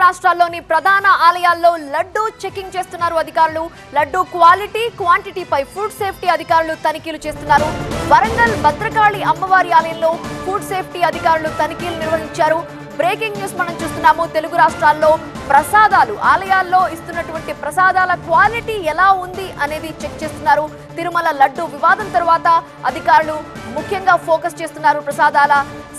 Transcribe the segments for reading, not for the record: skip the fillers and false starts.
రాష్ట్రాల్లోని ప్రధాన ఆలయాల్లో లడ్డూ చెకింగ్ చేస్తున్నారు అధికారులు. లడ్డూ క్వాలిటీ, క్వాంటిటీపై ఫుడ్ సేఫ్టీ అధికారులు తనిఖీలు చేస్తున్నారు. వరంగల్ భద్రకాళి అమ్మవారి ఆలయంలో ఫుడ్ సేఫ్టీ అధికారులు తనిఖీలు నిర్వహించారు. బ్రేకింగ్ న్యూస్ మనం చూస్తున్నాము. తెలుగు రాష్ట్రాల్లో ప్రసాదాలు, ఆలయాల్లో ఇస్తున్నటువంటి ప్రసాదాల క్వాలిటీ ఎలా ఉంది అనేది చెక్ చేస్తున్నారు. తిరుమల లడ్డు వివాదం తర్వాత అధికారులు ముఖ్యంగా ఫోకస్ చేస్తున్నారు. ప్రసాదాల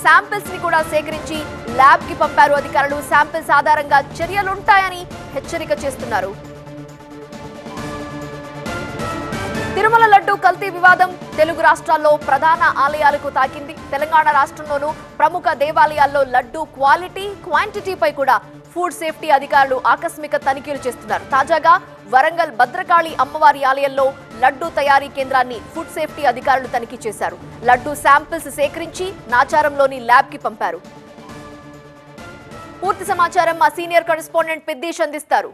శాంపిల్స్ ని కూడా సేకరించి ల్యాబ్ కి పంపారు అధికారులు. శాంపిల్స్ ఆధారంగా చర్యలుంటాయని హెచ్చరిక చేస్తున్నారు. తిరుమల లడ్డు కల్తీ వివాదం తెలుగు రాష్ట్రాల్లో ప్రధాన ఆలయాలకు తాకింది. తెలంగాణ రాష్ట్రంలోనూ ప్రముఖ దేవాలయాల్లో లడ్డు క్వాలిటీ, క్వాంటిటీపై కూడా ఫుడ్ సేఫ్టీ అధికారులు ఆకస్మిక తనిఖీలు చేస్తున్నారు. తాజాగా వరంగల్ భద్రకాళి అమ్మవారి ఆలయంలో లడ్డు తయారీ కేంద్రాన్ని ఫుడ్ సేఫ్టీ అధికారులు తనిఖీ చేశారు. లడ్డు శాంపిల్స్ సేకరించి నాచారంలోని ల్యాబ్ కి పంపారు. పూర్తి సమాచారం మా సీనియర్ కరెస్పాండెంట్ పెద్దీష్ అందిస్తారు.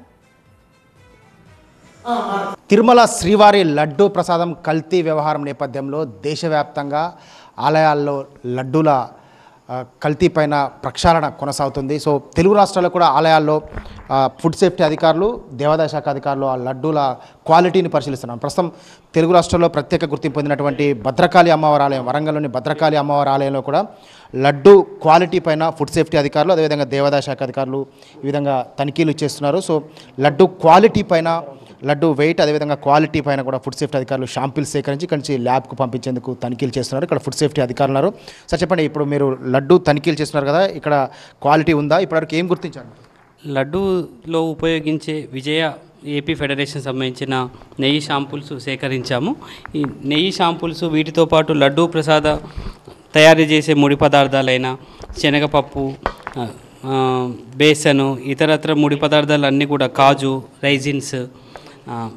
తిరుమల శ్రీవారి లడ్డూ ప్రసాదం కల్తీ వ్యవహారం నేపథ్యంలో దేశవ్యాప్తంగా ఆలయాల్లో లడ్డూల కల్తీ పైన ప్రక్షాళన కొనసాగుతుంది. సో తెలుగు రాష్ట్రాల్లో కూడా ఆలయాల్లో ఫుడ్ సేఫ్టీ అధికారులు, దేవాదాయ శాఖ అధికారులు ఆ లడ్డూల క్వాలిటీని పరిశీలిస్తున్నారు. ప్రస్తుతం తెలుగు రాష్ట్రాల్లో ప్రత్యేక గుర్తింపు పొందినటువంటి భద్రకాళి అమ్మవారి ఆలయం, వరంగల్లోని భద్రకాళి అమ్మవారి ఆలయంలో కూడా లడ్డు క్వాలిటీ పైన ఫుడ్ సేఫ్టీ అధికారులు, అదేవిధంగా దేవాదాయ శాఖ అధికారులు ఈ విధంగా తనిఖీలు చేస్తున్నారు. సో లడ్డు క్వాలిటీ పైన, లడ్డు వెయిట్, అదేవిధంగా క్వాలిటీ పైన కూడా ఫుడ్ సేఫ్టీ అధికారులు శాంపిల్స్ సేకరించి ఇక్కడి నుంచి ల్యాబ్కు పంపించేందుకు తనిఖీలు చేస్తున్నారు. ఇక్కడ ఫుడ్ సేఫ్టీ అధికారులు ఉన్నారు. సార్ చెప్పండి, ఇప్పుడు మీరు లడ్డు తనిఖీలు చేస్తున్నారు కదా, ఇక్కడ క్వాలిటీ ఉందా? ఇప్పటివరకు ఏం గుర్తించారు? లడ్డూలో ఉపయోగించే విజయ ఏపీ ఫెడరేషన్ సంబంధించిన నెయ్యి షాంపుల్స్ సేకరించాము. ఈ నెయ్యి షాంపుల్స్ వీటితో పాటు లడ్డూ ప్రసాద తయారు చేసే ముడి పదార్థాలైన శనగపప్పు, బేసను, ఇతరత్ర ముడి పదార్థాలన్నీ కూడా, కాజు, రైజిన్స్,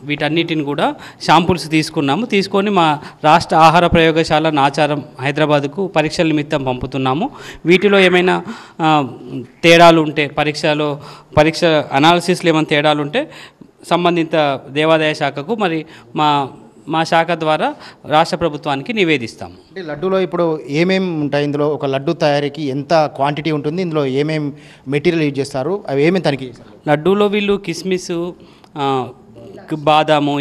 వీటన్నిటిని కూడా షాంపుల్స్ తీసుకొని మా రాష్ట్ర ఆహార ప్రయోగశాల నాచారం హైదరాబాద్కు పరీక్షల నిమిత్తం పంపుతున్నాము. వీటిలో ఏమైనా తేడాలు ఉంటే, పరీక్ష అనాలిసిస్లో ఏమైనా తేడాలు ఉంటే సంబంధిత దేవాదాయ శాఖకు మరి మా శాఖ ద్వారా రాష్ట్ర ప్రభుత్వానికి నివేదిస్తాము. అంటే లడ్డూలో ఇప్పుడు ఏమేమి ఉంటాయి? ఇందులో ఒక లడ్డు తయారీకి ఎంత క్వాంటిటీ ఉంటుంది? ఇందులో ఏమేమి మెటీరియల్ యూజ్ చేస్తారు? అవి ఏమేమి తనిఖీ చేస్తారు? లడ్డూలో వీళ్ళు కిస్మిస్, బాదాము,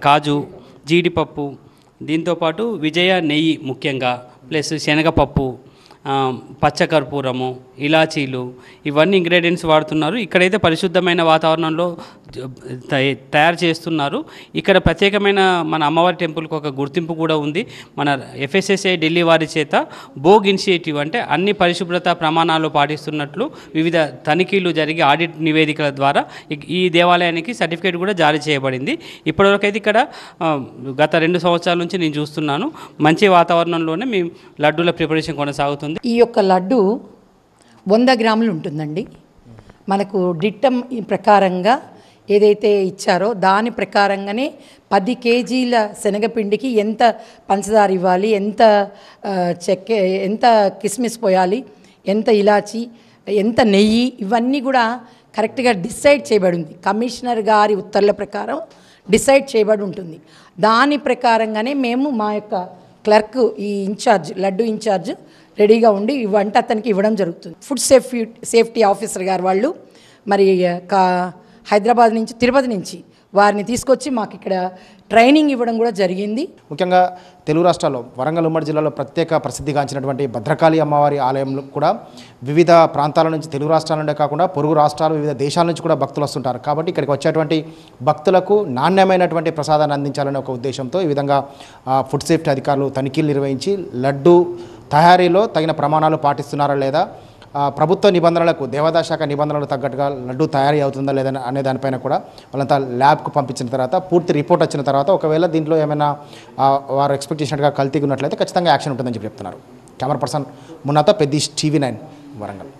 కాజు, జీడిపప్పు, దీంతోపాటు విజయ నెయ్యి ముఖ్యంగా, ప్లస్ శనగపప్పు, పచ్చకర్పూరము, ఇలాచీలు, ఇవన్నీ ఇంగ్రీడియంట్స్ వాడుతున్నారు. ఇక్కడైతే పరిశుద్ధమైన వాతావరణంలో తయారు చేస్తున్నారు. ఇక్కడ ప్రత్యేకమైన మన అమ్మవారి టెంపుల్కి ఒక గుర్తింపు కూడా ఉంది. మన FSSAI ఢిల్లీ వారి చేత బోగ్ ఇనిషియేటివ్, అంటే అన్ని పరిశుభ్రత ప్రమాణాలు పాటిస్తున్నట్లు వివిధ తనిఖీలు జరిగి ఆడిట్ నివేదికల ద్వారా ఈ దేవాలయానికి సర్టిఫికేట్ కూడా జారీ చేయబడింది. ఇప్పటివరకైతే ఇక్కడ గత 2 సంవత్సరాల నుంచి నేను చూస్తున్నాను, మంచి వాతావరణంలోనే మేము లడ్డూల ప్రిపరేషన్ కొనసాగుతుంది. ఈ యొక్క లడ్డు 100 గ్రాములు ఉంటుందండి. మనకు డిట్టం ప్రకారంగా ఏదైతే ఇచ్చారో దాని ప్రకారంగానే 10 కేజీల శనగపిండికి ఎంత పంచదార ఇవ్వాలి, ఎంత ఎంత కిస్మిస్ పోయాలి, ఎంత ఇలాచి, ఎంత నెయ్యి, ఇవన్నీ కూడా కరెక్ట్గా డిసైడ్ చేయబడి ఉంది. కమిషనర్ గారి ఉత్తర్వుల ప్రకారం డిసైడ్ చేయబడి ఉంటుంది. దాని ప్రకారంగానే మేము మా యొక్క క్లర్క్, ఈ ఇన్ఛార్జ్, లడ్డు ఇన్ఛార్జ్ రెడీగా ఉండి వంట అతనికి ఇవ్వడం జరుగుతుంది. ఫుడ్ సేఫ్టీ ఆఫీసర్ గారు వాళ్ళు మరి హైదరాబాద్ నుంచి, తిరుపతి నుంచి వారిని తీసుకొచ్చి మాకు ఇక్కడ ట్రైనింగ్ ఇవ్వడం కూడా జరిగింది. ముఖ్యంగా తెలుగు రాష్ట్రాల్లో వరంగల్ ఉమ్మడి జిల్లాలో ప్రత్యేక ప్రసిద్ధిగాంచినటువంటి భద్రకాళి అమ్మవారి ఆలయంలో కూడా వివిధ ప్రాంతాల నుంచి, తెలుగు రాష్ట్రాల నుండే కాకుండా పొరుగు రాష్ట్రాలు, వివిధ దేశాల నుంచి కూడా భక్తులు వస్తుంటారు. కాబట్టి ఇక్కడికి వచ్చేటువంటి భక్తులకు నాణ్యమైనటువంటి ప్రసాదాన్ని అందించాలనే ఒక ఉద్దేశంతో ఈ విధంగా ఫుడ్ సేఫ్టీ అధికారులు తనిఖీలు నిర్వహించి లడ్డు తయారీలో తగిన ప్రమాణాలు పాటిస్తున్నారా లేదా, ప్రభుత్వ నిబంధనలకు, దేవాదాయ శాఖ నిబంధనలకు తగ్గట్టుగా లడ్డు తయారీ అవుతుందా లేదా అనే దానిపైన కూడా వాళ్ళంతా ల్యాబ్కు పంపించిన తర్వాత పూర్తి రిపోర్ట్ వచ్చిన తర్వాత ఒకవేళ దీంట్లో ఏమైనా వారు ఎక్స్పెక్ట్ చేసినట్టుగా కల్తీగా ఉన్నట్లయితే ఖచ్చితంగా యాక్షన్ ఉంటుందని చెప్తున్నారు. కెమెరా పర్సన్ మున్నాతో, పెద్దీష్, TV9 వరంగల్.